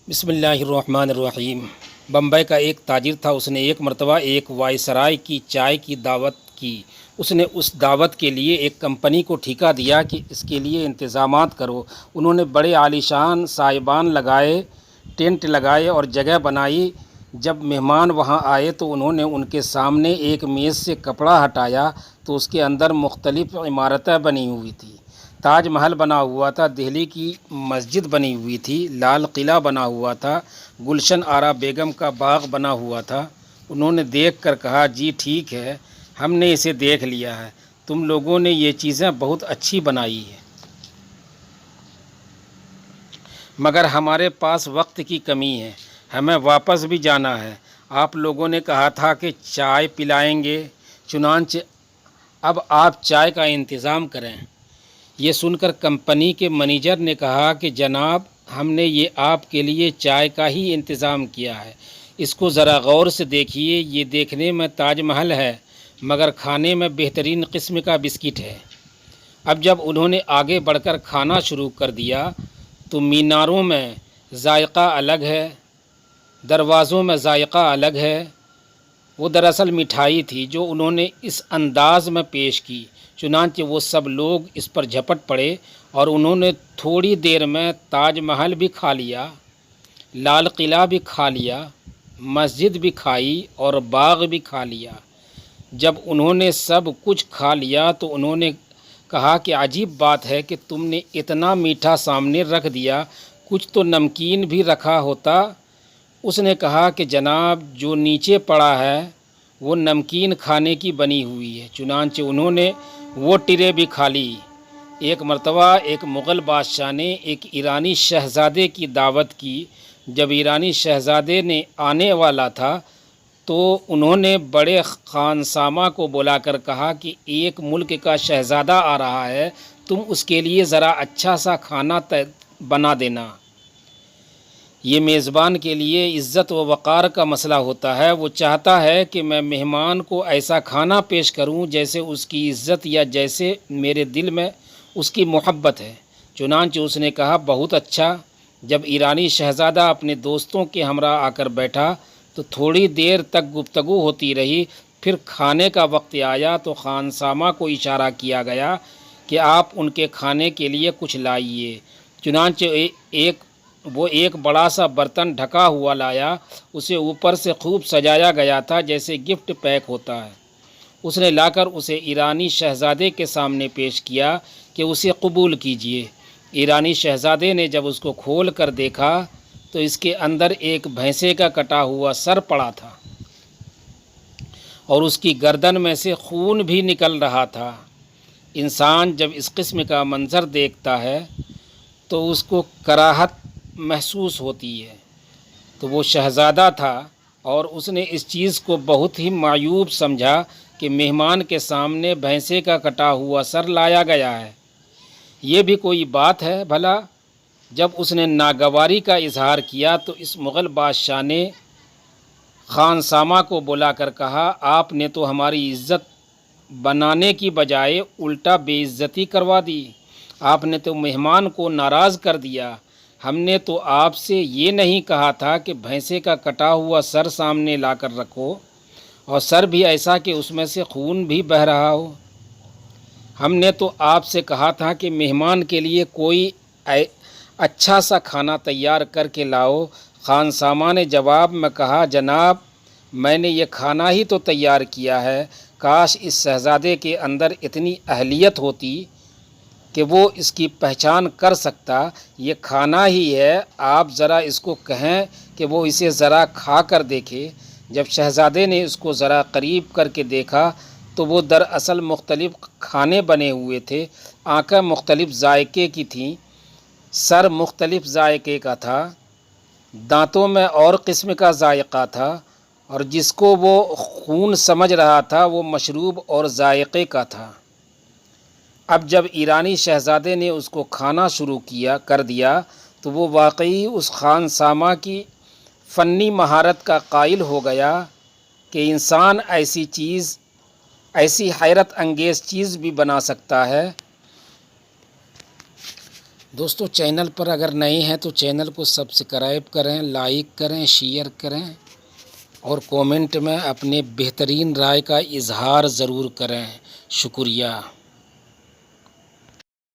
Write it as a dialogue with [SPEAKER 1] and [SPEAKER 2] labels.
[SPEAKER 1] بسم اللہ الرحمن الرحیم۔ بمبئی کا ایک تاجر تھا، اس نے ایک مرتبہ ایک وائسرائے کی چائے کی دعوت کی۔ اس نے اس دعوت کے لیے ایک کمپنی کو ٹھیکا دیا کہ اس کے لیے انتظامات کرو۔ انہوں نے بڑے عالیشان سائبان لگائے، ٹینٹ لگائے اور جگہ بنائی۔ جب مہمان وہاں آئے تو انہوں نے ان کے سامنے ایک میز سے کپڑا ہٹایا تو اس کے اندر مختلف عمارتیں بنی ہوئی تھیں۔ تاج محل بنا ہوا تھا، دہلی کی مسجد بنی ہوئی تھی، لال قلعہ بنا ہوا تھا، گلشن آرا بیگم کا باغ بنا ہوا تھا۔ انہوں نے دیکھ کر کہا، جی ٹھیک ہے، ہم نے اسے دیکھ لیا ہے، تم لوگوں نے یہ چیزیں بہت اچھی بنائی ہیں، مگر ہمارے پاس وقت کی کمی ہے، ہمیں واپس بھی جانا ہے۔ آپ لوگوں نے کہا تھا کہ چائے پلائیں گے، چنانچہ اب آپ چائے کا انتظام کریں۔ یہ سن کر کمپنی کے مینیجر نے کہا کہ جناب، ہم نے یہ آپ کے لیے چائے کا ہی انتظام کیا ہے، اس کو ذرا غور سے دیکھیے، یہ دیکھنے میں تاج محل ہے مگر کھانے میں بہترین قسم کا بسکٹ ہے۔ اب جب انہوں نے آگے بڑھ کر کھانا شروع کر دیا تو میناروں میں ذائقہ الگ ہے، دروازوں میں ذائقہ الگ ہے۔ وہ دراصل مٹھائی تھی جو انہوں نے اس انداز میں پیش کی، چنانچہ وہ سب لوگ اس پر جھپٹ پڑے اور انہوں نے تھوڑی دیر میں تاج محل بھی کھا لیا، لال قلعہ بھی کھا لیا، مسجد بھی کھائی اور باغ بھی کھا لیا۔ جب انہوں نے سب کچھ کھا لیا تو انہوں نے کہا کہ عجیب بات ہے کہ تم نے اتنا میٹھا سامنے رکھ دیا، کچھ تو نمکین بھی رکھا ہوتا۔ اس نے کہا کہ جناب، جو نیچے پڑا ہے وہ نمکین کھانے کی بنی ہوئی ہے۔ چنانچہ انہوں نے وہ ٹرے بھی کھا لی۔ ایک مرتبہ ایک مغل بادشاہ نے ایک ایرانی شہزادے کی دعوت کی۔ جب ایرانی شہزادے نے آنے والا تھا تو انہوں نے بڑے خانسامہ کو بلا کر کہا کہ ایک ملک کا شہزادہ آ رہا ہے، تم اس کے لیے ذرا اچھا سا کھانا بنا دینا۔ یہ میزبان کے لیے عزت و وقار کا مسئلہ ہوتا ہے، وہ چاہتا ہے کہ میں مہمان کو ایسا کھانا پیش کروں جیسے اس کی عزت یا جیسے میرے دل میں اس کی محبت ہے۔ چنانچہ اس نے کہا، بہت اچھا۔ جب ایرانی شہزادہ اپنے دوستوں کے ہمراہ آ کر بیٹھا تو تھوڑی دیر تک گفتگو ہوتی رہی، پھر کھانے کا وقت آیا تو خانسامہ کو اشارہ کیا گیا کہ آپ ان کے کھانے کے لیے کچھ لائیے۔ چنانچہ وہ ایک بڑا سا برتن ڈھکا ہوا لایا، اسے اوپر سے خوب سجایا گیا تھا جیسے گفٹ پیک ہوتا ہے۔ اس نے لا کر اسے ایرانی شہزادے کے سامنے پیش کیا کہ اسے قبول کیجیے۔ ایرانی شہزادے نے جب اس کو کھول کر دیکھا تو اس کے اندر ایک بھینسے کا کٹا ہوا سر پڑا تھا اور اس کی گردن میں سے خون بھی نکل رہا تھا۔ انسان جب اس قسم کا منظر دیکھتا ہے تو اس کو کراہت محسوس ہوتی ہے۔ تو وہ شہزادہ تھا اور اس نے اس چیز کو بہت ہی معیوب سمجھا کہ مہمان کے سامنے بھینسے کا کٹا ہوا سر لایا گیا ہے، یہ بھی کوئی بات ہے بھلا؟ جب اس نے ناگواری کا اظہار کیا تو اس مغل بادشاہ نے خانسامہ کو بلا کر کہا، آپ نے تو ہماری عزت بنانے کی بجائے الٹا بے عزتی کروا دی، آپ نے تو مہمان کو ناراض کر دیا۔ ہم نے تو آپ سے یہ نہیں کہا تھا کہ بھینسے کا کٹا ہوا سر سامنے لا کر رکھو، اور سر بھی ایسا کہ اس میں سے خون بھی بہہ رہا ہو۔ ہم نے تو آپ سے کہا تھا کہ مہمان کے لیے کوئی اچھا سا کھانا تیار کر کے لاؤ۔ خانسامہ نے جواب میں کہا، جناب، میں نے یہ کھانا ہی تو تیار کیا ہے، کاش اس شہزادے کے اندر اتنی اہلیت ہوتی کہ وہ اس کی پہچان کر سکتا، یہ کھانا ہی ہے، آپ ذرا اس کو کہیں کہ وہ اسے ذرا کھا کر دیکھے۔ جب شہزادے نے اس کو ذرا قریب کر کے دیکھا تو وہ دراصل مختلف کھانے بنے ہوئے تھے، آنکھیں مختلف ذائقے کی تھیں، سر مختلف ذائقے کا تھا، دانتوں میں اور قسم کا ذائقہ تھا، اور جس کو وہ خون سمجھ رہا تھا وہ مشروب اور ذائقے کا تھا۔ اب جب ایرانی شہزادے نے اس کو کھانا شروع کر دیا تو وہ واقعی اس خانسامہ کی فنی مہارت کا قائل ہو گیا کہ انسان ایسی حیرت انگیز چیز بھی بنا سکتا ہے۔ دوستو چینل پر اگر نئے ہیں تو چینل کو سبسکرائب کریں، لائک کریں، شیئر کریں اور کومنٹ میں اپنے بہترین رائے کا اظہار ضرور کریں۔ شکریہ۔